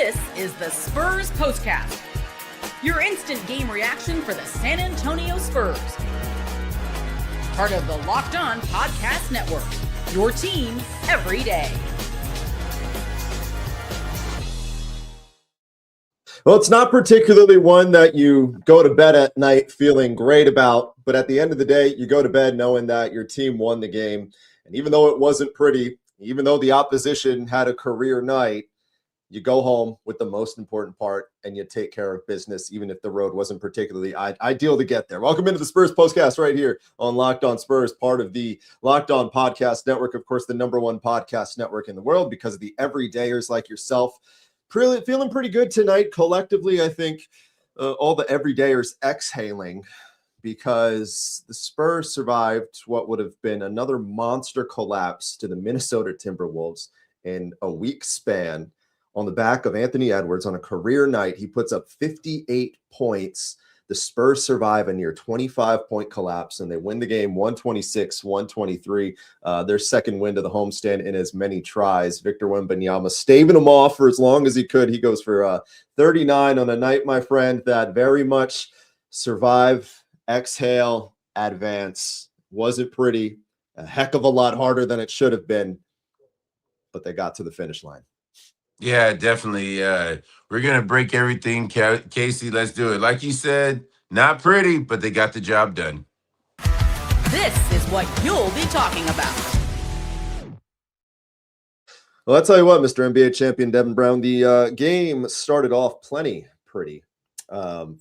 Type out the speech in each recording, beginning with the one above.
This is the Spurs POSTCAST, your instant game reaction for the San Antonio Spurs. Part of the Locked On Podcast Network, your team every day. Well, it's not particularly one that you go to bed at night feeling great about, but at the end of the day, you go to bed knowing that your team won the game. And even though it wasn't pretty, even though the opposition had a career night, you go home with the most important part and you take care of business, even if the road wasn't particularly ideal to get there. Welcome into the Spurs POSTCAST right here on Locked On Spurs, part of the Locked On Podcast Network, of course, the #1 podcast network in the world because of the everydayers like yourself. Feeling pretty good tonight. Collectively, I think all the everydayers exhaling because the Spurs survived what would have been another monster collapse to the Minnesota Timberwolves in a week span on the back of Anthony Edwards on a career night. He puts up 58 points. The Spurs survive a near 25-point collapse, and they win the game 126-123. Their second win to the homestand in as many tries. Victor Wembanyama staving him off for as long as he could. He goes for 39 on a night, my friend, that very much survive, exhale, advance. Wasn't pretty. A heck of a lot harder than it should have been, but they got to the finish line. Yeah, definitely. We're going to break everything. Casey, let's do it. Like you said, not pretty, but they got the job done. This is what you'll be talking about. Well, I'll tell you what, Mr. NBA champion Devin Brown, the game started off plenty pretty.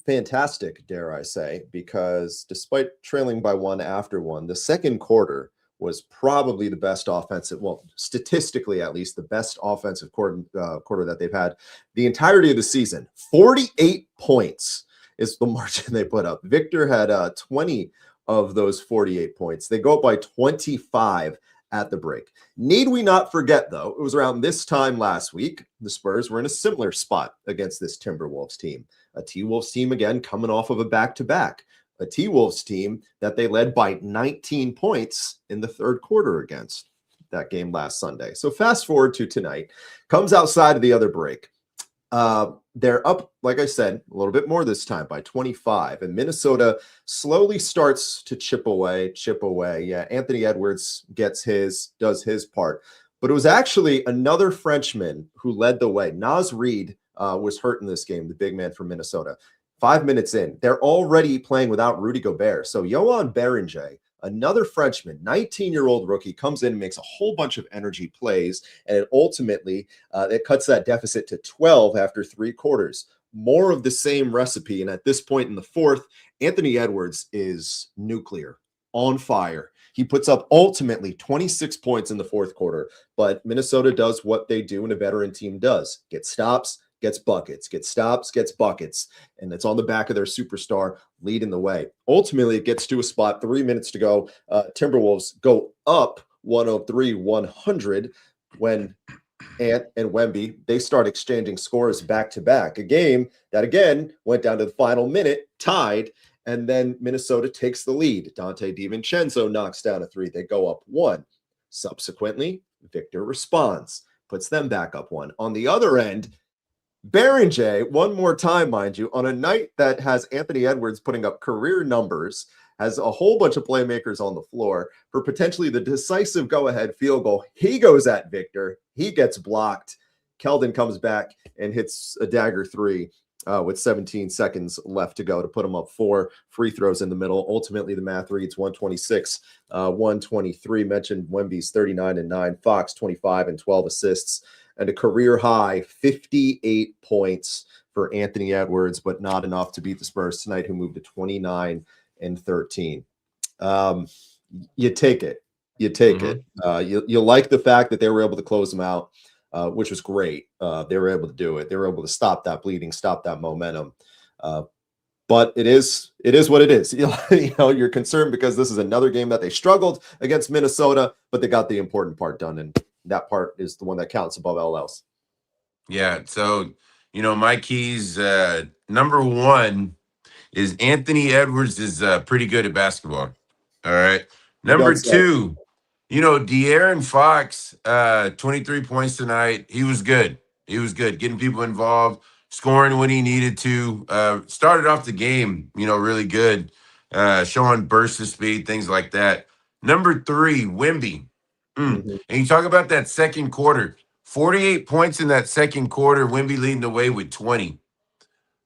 Fantastic, dare I say, because despite trailing by one after one, the second quarter was probably the best offensive, well, statistically at least, the best offensive quarter that they've had the entirety of the season. 48 points is the margin they put up. Victor had 20 of those 48 points. They go up by 25 at the break. Need we not forget, though, it was around this time last week, the Spurs were in a similar spot against this Timberwolves team. A T-Wolves team, again, coming off of a back-to-back. A T-Wolves team that they led by 19 points in the third quarter against that game last Sunday. So fast forward to tonight, comes outside of the other break. They're up, like I said, a little bit more this time by 25, and Minnesota slowly starts to chip away. Yeah, Anthony Edwards does his part, but it was actually another Frenchman who led the way. Naz Reid was hurt in this game, the big man from Minnesota. 5 minutes in, they're already playing without Rudy Gobert. So Yohan Berenger, another Frenchman, 19-year-old rookie, comes in and makes a whole bunch of energy plays, and it ultimately it cuts that deficit to 12 after three quarters. More of the same recipe, and at this point in the fourth, Anthony Edwards is nuclear, on fire. He puts up ultimately 26 points in the fourth quarter, but Minnesota does what they do and a veteran team does. Get stops, gets buckets, gets stops, gets buckets, and it's on the back of their superstar leading the way. Ultimately, it gets to a spot, 3 minutes to go. Timberwolves go up 103-100 when Ant and Wemby, they start exchanging scores back-to-back. A game that, again, went down to the final minute, tied, and then Minnesota takes the lead. Dante DiVincenzo knocks down a three. They go up one. Subsequently, Victor responds, puts them back up one. On the other end, Berenger, one more time, mind you, on a night that has Anthony Edwards putting up career numbers, has a whole bunch of playmakers on the floor for potentially the decisive go-ahead field goal. He goes at Victor. He gets blocked. Keldon comes back and hits a dagger three with 17 seconds left to go to put him up 4 free throws in the middle. Ultimately, the math reads 126-123. Mentioned Wemby's 39-9, Fox 25 and 12 assists. And a career high 58 points for Anthony Edwards, but not enough to beat the Spurs tonight, who moved to 29-13. You take it. You take it. You like the fact that they were able to close them out, which was great. They were able to do it. They were able to stop that bleeding, stop that momentum. But it is what it is. You're concerned because this is another game that they struggled against Minnesota, but they got the important part done, and that part is the one that counts above all else. Yeah, so, my keys, number one is Anthony Edwards is pretty good at basketball. All right. Number two, De'Aaron Fox, 23 points tonight. He was good. He was good, getting people involved, scoring when he needed to. Started off the game, really good, showing bursts of speed, things like that. Number 3, Wemby. Mhm. And you talk about that second quarter, 48 points in that second quarter, Wemby leading the way with 20.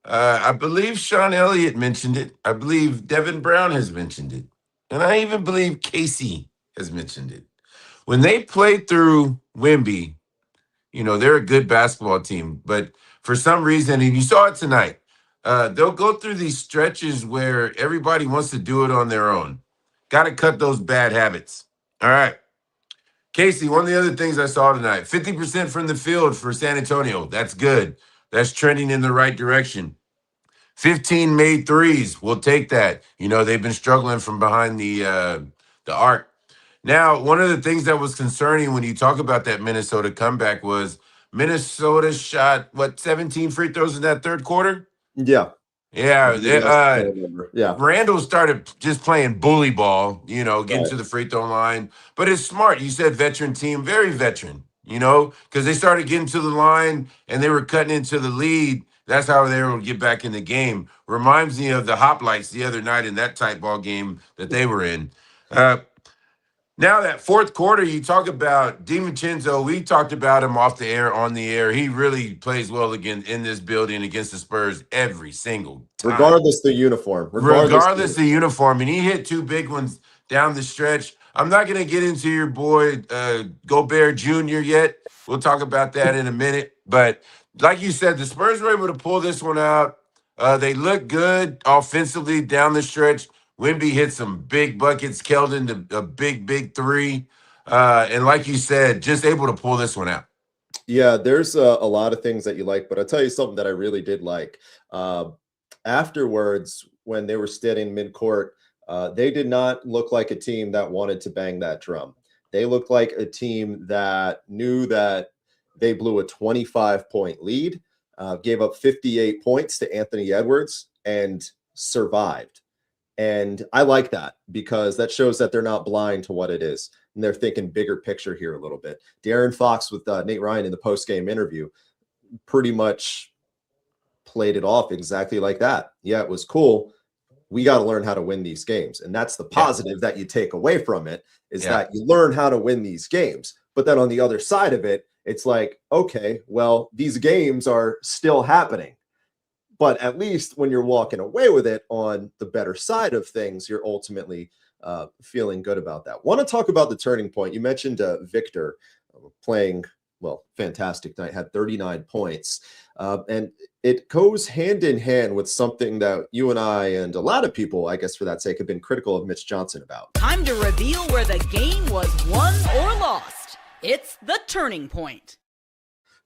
I believe Sean Elliott mentioned it. I believe Devin Brown has mentioned it. And I even believe Casey has mentioned it. When they play through Wemby, they're a good basketball team. But for some reason, and you saw it tonight, they'll go through these stretches where everybody wants to do it on their own. Got to cut those bad habits. All right. Casey, one of the other things I saw tonight, 50% from the field for San Antonio. That's good. That's trending in the right direction. 15 made threes. We'll take that. They've been struggling from behind the arc. Now, one of the things that was concerning when you talk about that Minnesota comeback was Minnesota shot, 17 free throws in that third quarter? Yeah. Yeah. Yeah. Randall started just playing bully ball, getting Right. to the free throw line. But it's smart. You said veteran team, very veteran, because they started getting to the line and they were cutting into the lead. That's how they were able to get back in the game. Reminds me of the Hoplites the other night in that tight ball game that they were in. Now that fourth quarter, you talk about DiVincenzo. We talked about him off the air, on the air. He really plays well again in this building against the Spurs every single time. Regardless the uniform. Regardless the uniform. And he hit 2 big ones down the stretch. I'm not going to get into your boy Gobert Jr. yet. We'll talk about that in a minute. But like you said, the Spurs were able to pull this one out. They look good offensively down the stretch. Wemby hit some big buckets. Keldon, a big 3. And like you said, just able to pull this one out. Yeah, there's a lot of things that you like, but I'll tell you something that I really did like. Afterwards, when they were standing midcourt, they did not look like a team that wanted to bang that drum. They looked like a team that knew that they blew a 25-point lead, gave up 58 points to Anthony Edwards, and survived. And I like that because that shows that they're not blind to what it is. And they're thinking bigger picture here a little bit. De'Aaron Fox with Nate Ryan in the post-game interview pretty much played it off exactly like that. Yeah, it was cool. We got to learn how to win these games. And that's the positive that you take away from it is that you learn how to win these games. But then on the other side of it, it's like, okay, well, these games are still happening. But at least when you're walking away with it on the better side of things, you're ultimately feeling good about that. Want to talk about the turning point. You mentioned Victor playing, fantastic night, had 39 points. And it goes hand in hand with something that you and I and a lot of people, I guess for that sake, have been critical of Mitch Johnson about. Time to reveal where the game was won or lost. It's the turning point.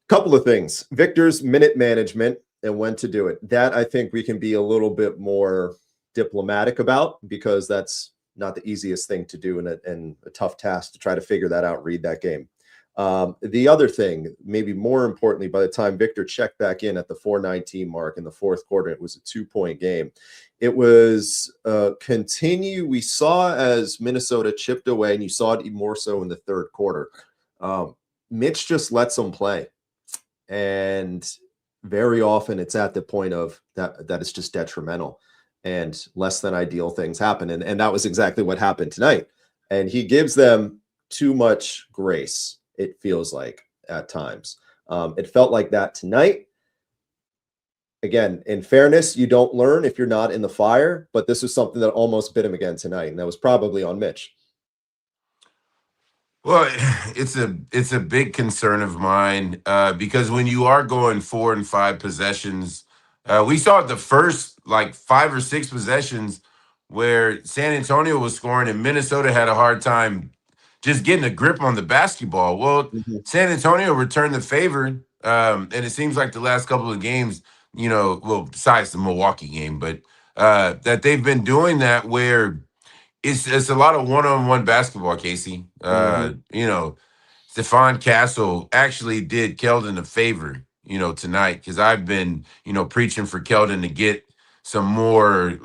Couple of things. Victor's minute management and when to do it. That I think we can be a little bit more diplomatic about because that's not the easiest thing to do and a tough task to try to figure that out, read that game. The other thing, maybe more importantly, by the time Victor checked back in at the 4:19 mark in the fourth quarter, it was a 2-point game. It was we saw as Minnesota chipped away, and you saw it even more so in the third quarter. Mitch just lets them play. And very often it's at the point of that it's just detrimental and less than ideal things happen. And that was exactly what happened tonight. And he gives them too much grace, it feels like at times. It felt like that tonight. Again, in fairness, you don't learn if you're not in the fire, but this was something that almost bit him again tonight. And that was probably on Mitch. Well, it's a big concern of mine because when you are going 4 and 5 possessions, we saw the first 5 or 6 possessions where San Antonio was scoring and Minnesota had a hard time just getting a grip on the basketball. Well, San Antonio returned the favor, and it seems like the last couple of games, besides the Milwaukee game, but that they've been doing that where it's a lot of one-on-one basketball, Casey. Stephon Castle actually did Keldon a favor, tonight because I've been, preaching for Keldon to get some more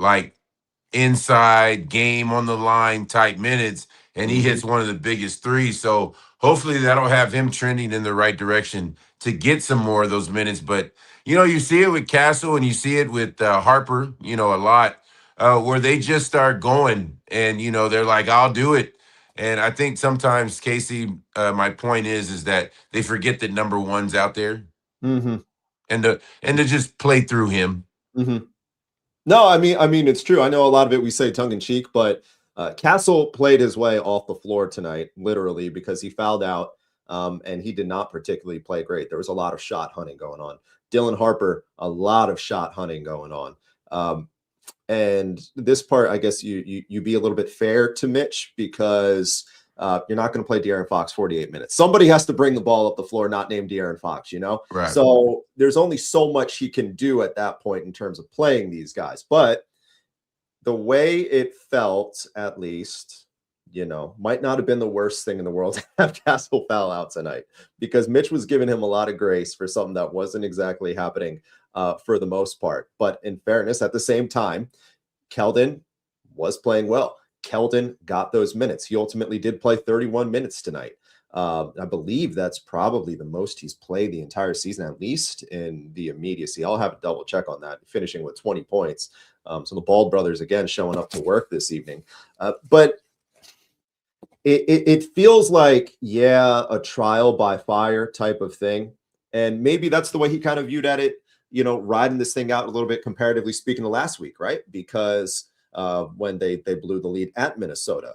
inside game on the line type minutes. and he hits one of the biggest threes. So hopefully that'll have him trending in the right direction to get some more of those minutes. But, you see it with Castle and you see it with Harper, a lot, where they just start going and, they're like, I'll do it. And I think sometimes, Casey, my point is that they forget that number one's out there Mm-hmm. and to just play through him. Mm-hmm. No, I mean, it's true. I know a lot of it we say tongue in cheek, but Castle played his way off the floor tonight, literally, because he fouled out and he did not particularly play great. There was a lot of shot hunting going on. Dylan Harper, a lot of shot hunting going on. And this part, I guess you be a little bit fair to Mitch because you're not going to play De'Aaron Fox 48 minutes. Somebody has to bring the ball up the floor, not named De'Aaron Fox, Right. So there's only so much he can do at that point in terms of playing these guys. But the way it felt, at least, might not have been the worst thing in the world to have Castle foul out tonight because Mitch was giving him a lot of grace for something that wasn't exactly happening for the most part. But in fairness, at the same time, Keldon was playing well. Keldon got those minutes. He ultimately did play 31 minutes tonight. I believe that's probably the most he's played the entire season, at least in the immediacy. I'll have a double check on that, finishing with 20 points. So the Bald brothers, again, showing up to work this evening. But it feels like, a trial by fire type of thing. And maybe that's the way he kind of viewed at it, riding this thing out a little bit comparatively speaking to last week, right? Because when they blew the lead at Minnesota.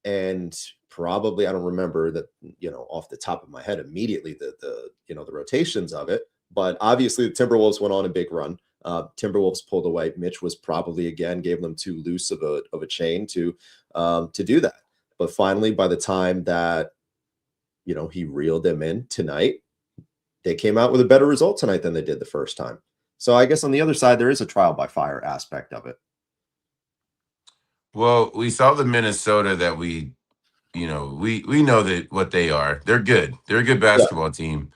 And probably, I don't remember that, off the top of my head immediately the rotations of it. But obviously the Timberwolves went on a big run. Timberwolves pulled away. Mitch was probably, again, gave them too loose of a chain to do that. But finally, by the time that, he reeled them in tonight, they came out with a better result tonight than they did the first time. So I guess on the other side, there is a trial by fire aspect of it. Well, we saw the Minnesota that we know that what they are. They're good. They're a good basketball team.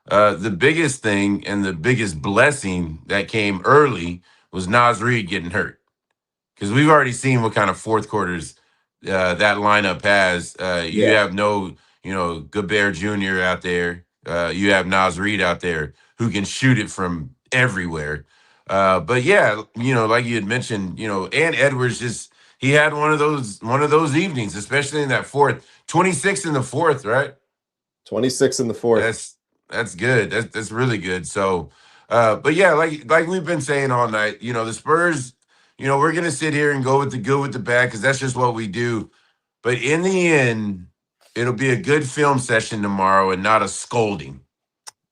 The biggest thing and the biggest blessing that came early was Naz Reid getting hurt. Because we've already seen what kind of fourth quarters that lineup has. You have no, Gobert Jr. out there. You have Naz Reid out there who can shoot it from everywhere. But yeah, like you had mentioned, and Edwards he had one of those evenings, especially in that fourth. 26 in the fourth, right? 26 in the fourth. That's good. That's really good. So, but yeah, like we've been saying all night, the Spurs, we're gonna sit here and go with the good with the bad because that's just what we do. But in the end, it'll be a good film session tomorrow and not a scolding.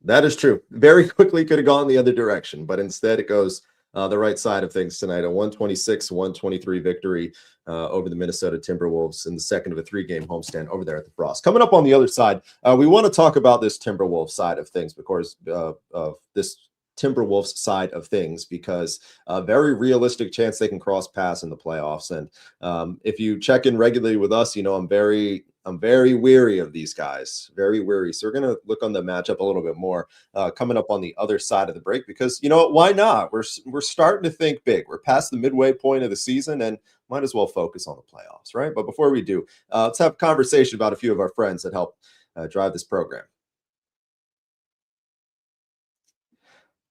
That is true. Very quickly could have gone the other direction, but instead it goes the right side of things tonight. A 126-123 victory over the Minnesota Timberwolves in the second of a 3-game homestand over there at the Frost. Coming up on the other side, we want to talk about this Timberwolves side of things because this Timberwolves side of things because a very realistic chance they can cross paths in the playoffs. And if you check in regularly with us, I'm very weary of these guys, very weary. So we're going to look on the matchup a little bit more coming up on the other side of the break because, why not? We're starting to think big. We're past the midway point of the season and might as well focus on the playoffs, right? But before we do, let's have a conversation about a few of our friends that help drive this program.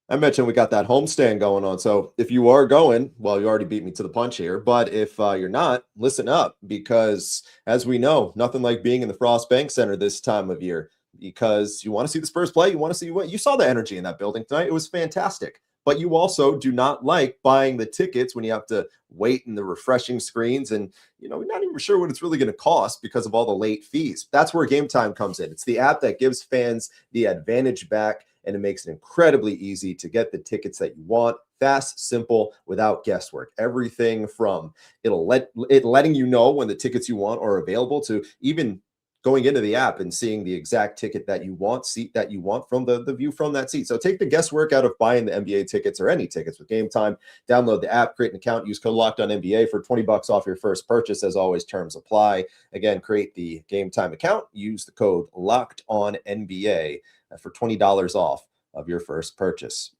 I mentioned we got that homestand going on. So if you are going, well, you already beat me to the punch here. But if you're not, listen up because as we know, nothing like being in the Frost Bank Center this time of year because you want to see the Spurs play. You want to see what you saw the energy in that building tonight. It was fantastic. But you also do not like buying the tickets when you have to wait in the refreshing screens and, we're not even sure what it's really going to cost because of all the late fees. That's where Game Time comes in. It's the app that gives fans the advantage back, and it makes it incredibly easy to get the tickets that you want. Fast, simple, without guesswork. Everything from letting you know when the tickets you want are available to even going into the app and seeing the exact ticket that you want, seat that you want from the view from that seat. So take the guesswork out of buying the NBA tickets or any tickets with Game Time. Download the app, create an account, use code LOCKEDONNBA for $20 off your first purchase. As always, terms apply. Again, create the Game Time account, use the code LOCKEDONNBA for $20 off of your first purchase.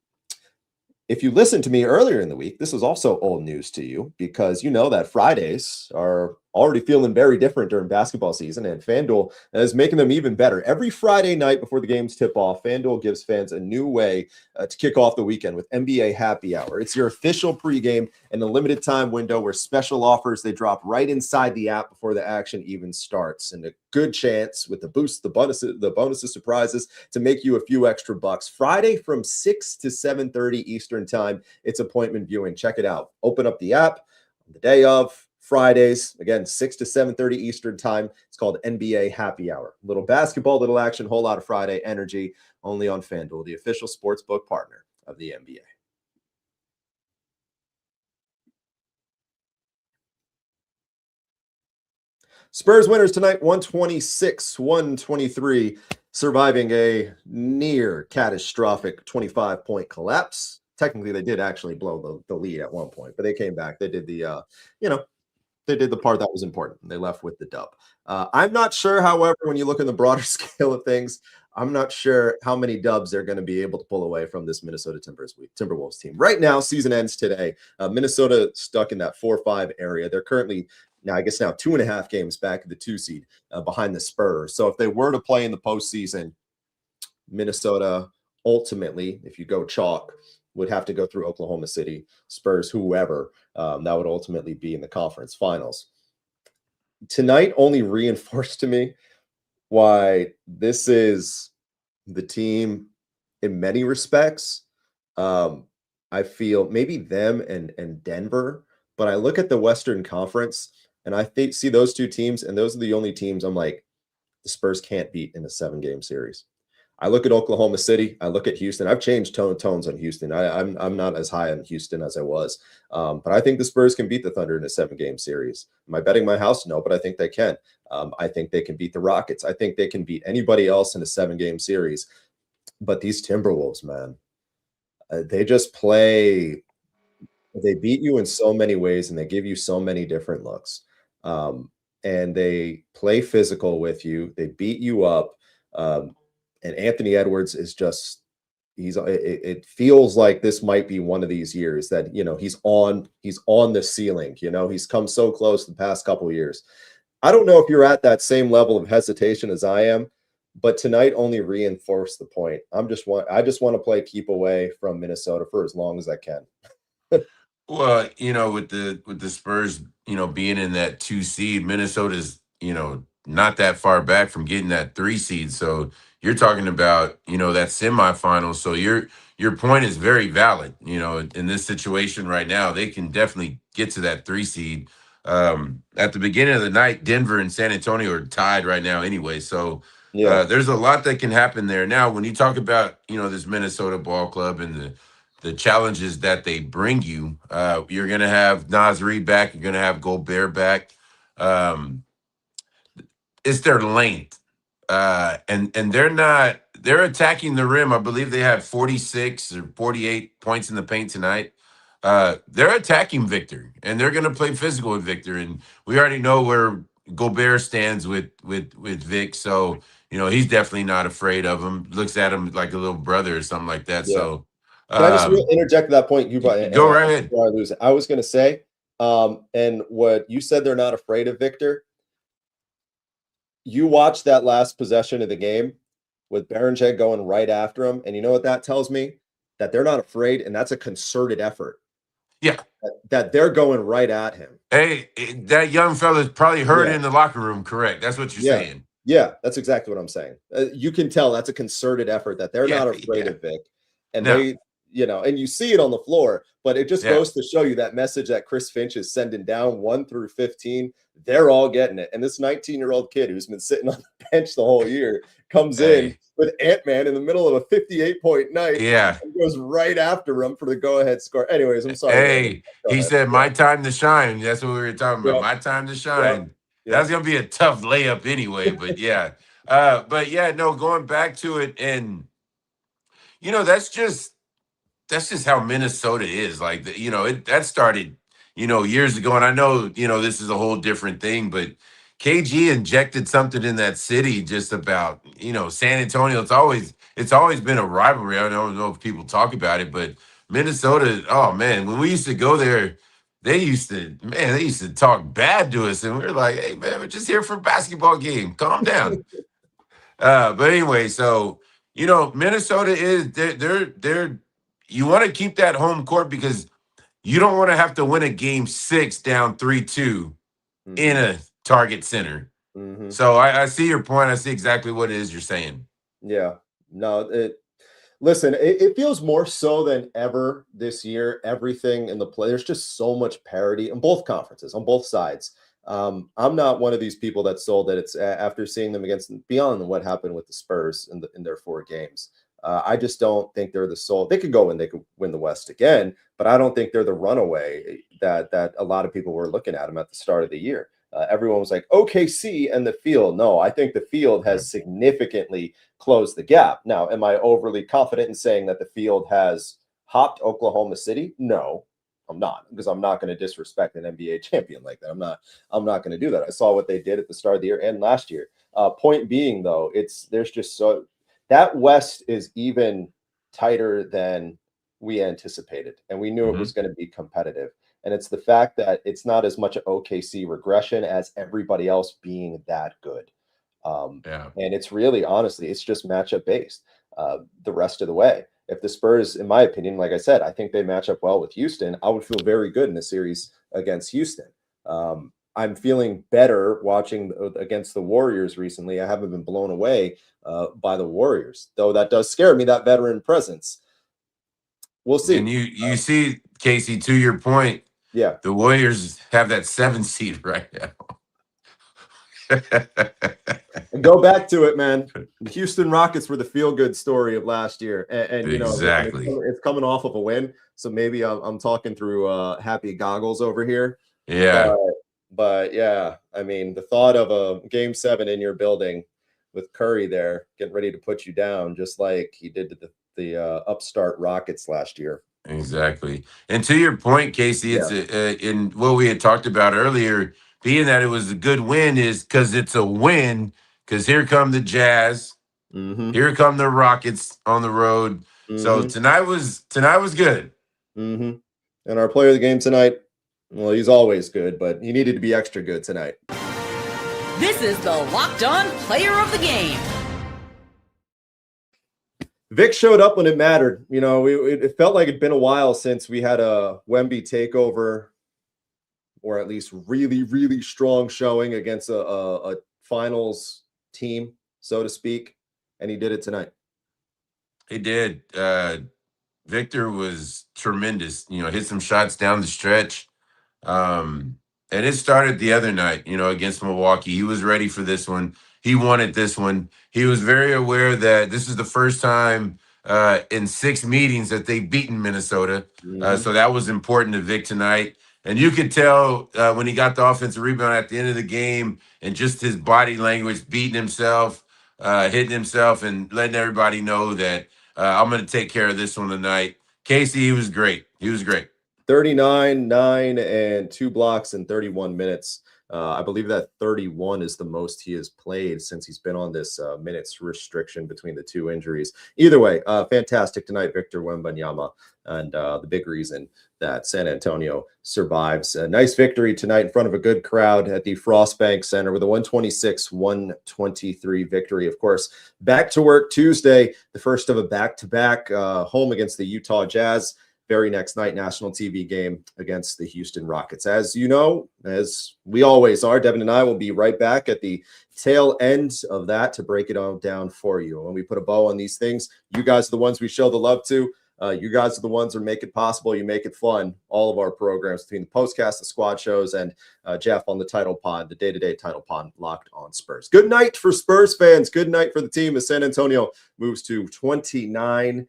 If you listened to me earlier in the week, this was also old news to you because you know that Fridays are already feeling very different during basketball season, and FanDuel is making them even better. Every Friday night before the games tip off, FanDuel gives fans a new way to kick off the weekend with NBA Happy Hour. It's your official pregame and a limited time window where special offers, they drop right inside the app before the action even starts. And a good chance with the boost, the bonuses, surprises to make you a few extra bucks. Friday from 6 to 7:30 Eastern time, it's appointment viewing. Check it out. Open up the app on the day of Fridays, again, 6 to 7:30 Eastern time. It's called NBA Happy Hour. Little basketball, little action, whole lot of Friday energy, only on FanDuel, the official sportsbook partner of the NBA. Spurs winners tonight, 126-123, surviving a near catastrophic 25-point collapse. Technically, they did actually blow the lead at one point, but they came back. They did the, they did the part that was important. They left with the dub. I'm not sure, however, when you look in the broader scale of things, I'm not sure how many dubs they're going to be able to pull away from this Minnesota Timberwolves team. Right now, season ends today. Minnesota stuck in that 4-5 area. They're currently now 2.5 games back at the 2 seed behind the Spurs. So if they were to play in the postseason, Minnesota ultimately, if you go chalk, would have to go through Oklahoma City, Spurs, whoever. That would ultimately be in the conference finals. Tonight only reinforced to me why this is the team in many respects. I feel maybe them and Denver, but I look at the Western Conference and I see those two teams, and those are the only teams I'm like, the Spurs can't beat in a 7-game series. I look at Oklahoma City. I look at Houston. I've changed tones on Houston. I'm not as high on Houston as I was, but I think the Spurs can beat the Thunder in a 7-game series. Am I betting my house? No, but I think they can. I think they can beat the Rockets. I think they can beat anybody else in a 7-game series. But these Timberwolves, man, they just play. They beat you in so many ways, and they give you so many different looks. And they play physical with you. They beat you up. And Anthony Edwards is just, it feels like this might be one of these years that, he's on the ceiling, he's come so close the past couple of years. I don't know if you're at that same level of hesitation as I am, but tonight only reinforced the point. I just want to play keep away from Minnesota for as long as I can. Well, with the Spurs, being in that 2 seed, Minnesota's, not that far back from getting that 3 seed. So you're talking about, that semifinal. So your point is very valid. In this situation right now, they can definitely get to that 3 seed. At the beginning of the night, Denver and San Antonio are tied right now anyway. So there's a lot that can happen there. Now, when you talk about, this Minnesota ball club and the challenges that they bring you, you're going to have Naz Reid back. You're going to have Gobert back. It's their length. And they're attacking the rim. I believe they had 46 or 48 points in the paint tonight. They're attacking Victor, and they're going to play physical with Victor. And we already know where Gobert stands with Vic. So, he's definitely not afraid of him. Looks at him like a little brother or something like that. Yeah. So, can I just interject that point you brought? Go right ahead. I was going to say, and what you said, they're not afraid of Victor. You watch that last possession of the game with Berenjeg going right after him, and you know what that tells me? That they're not afraid, and that's a concerted effort. Yeah. That they're going right at him. Hey, that young fella's probably heard in the locker room, correct? That's what you're saying. Yeah, that's exactly what I'm saying. You can tell that's a concerted effort, that they're not afraid of Vic. And they, and you see it on the floor, but it just goes to show you that message that Chris Finch is sending down 1 through 15. They're all getting it. And this 19-year-old kid who's been sitting on the bench the whole year comes in with Ant-Man in the middle of a 58-point night. Yeah. And goes right after him for the go-ahead score. Anyways, I'm sorry. Hey, he said, my time to shine. That's what we were talking about. My time to shine. That's going to be a tough layup anyway, but going back to it, and, that's just how Minnesota is. Like, that started, years ago. And I know, this is a whole different thing, but KG injected something in that city just about, San Antonio. It's always been a rivalry. I don't know if people talk about it, but Minnesota, oh man, when we used to go there, they used to talk bad to us, and we were like, hey man, we're just here for a basketball game. Calm down. But anyway, so Minnesota is they're you want to keep that home court because you don't want to have to win a game 6 down 3-2 in a Target Center. So I see your point. I see exactly what it is you're saying. Yeah. No, listen, it feels more so than ever this year. Everything in the play, there's just so much parity in both conferences, on both sides. I'm not one of these people that sold that it's after seeing them against beyond what happened with the Spurs in their 4 games. I just don't think they're the soul. They could go and they could win the West again, but I don't think they're the runaway that a lot of people were looking at them at the start of the year. Everyone was like, OKC and the field. No, I think the field has significantly closed the gap. Now, am I overly confident in saying that the field has hopped Oklahoma City? No, I'm not, because I'm not going to disrespect an NBA champion like that. I'm not going to do that. I saw what they did at the start of the year and last year. Point being, though, there's just so that West is even tighter than we anticipated, and we knew it was going to be competitive. And it's the fact that it's not as much OKC regression as everybody else being that good. And it's really, honestly, it's just matchup based the rest of the way. If the Spurs, in my opinion, like I said, I think they match up well with Houston, I would feel very good in the series against Houston. I'm feeling better watching against the Warriors recently. I haven't been blown away by the Warriors, though that does scare me, that veteran presence. We'll see. And you see, Casey, to your point, yeah, the Warriors have that 7 seed right now. And go back to it, man. The Houston Rockets were the feel-good story of last year, and exactly. It's coming off of a win, so maybe I'm talking through happy goggles over here. Yeah, but yeah, I mean, the thought of a Game 7 in your building with Curry there getting ready to put you down, just like he did to the upstart Rockets last year. Exactly. And to your point, Casey, it's in what we had talked about earlier, being that it was a good win is because it's a win, because here come the Jazz, here come the Rockets on the road. So tonight was good. And our player of the game tonight, well, he's always good, but he needed to be extra good tonight. This is the Locked On Player of the Game. Vic showed up when it mattered. It felt like it'd been a while since we had a Wemby takeover, or at least really, really strong showing against a finals team, so to speak. And he did it tonight. He did. Victor was tremendous. Hit some shots down the stretch. And it started the other night, against Milwaukee. He was ready for this one. He wanted this one. He was very aware that this is the first time in 6 meetings that they've beaten Minnesota. So that was important to Vic tonight. And you could tell when he got the offensive rebound at the end of the game and just his body language, beating himself, hitting himself, and letting everybody know that I'm going to take care of this one tonight. Casey, he was great. 39, 9, and 2 blocks in 31 minutes. I believe that 31 is the most he has played since he's been on this minutes restriction between the 2 injuries. Either way, fantastic tonight, Victor Wembanyama, and the big reason that San Antonio survives. A nice victory tonight in front of a good crowd at the Frostbank Center with a 126-123 victory. Of course, back to work Tuesday, the first of a back-to-back home against the Utah Jazz. Very next night, national TV game against the Houston Rockets. As you know, as we always are, Devin and I will be right back at the tail end of that to break it all down for you. When we put a bow on these things, you guys are the ones we show the love to. You guys are the ones that make it possible. You make it fun. All of our programs between the postcast, the squad shows, and Jeff on the title pod, the day-to-day title pod, Locked On Spurs. Good night for Spurs fans. Good night for the team as San Antonio moves to 29-13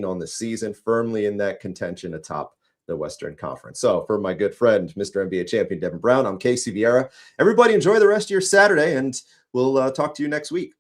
on the season, firmly in that contention atop the Western Conference. So for my good friend, Mr. NBA champion Devin Brown, I'm Casey Viera. Everybody enjoy the rest of your Saturday, and we'll talk to you next week.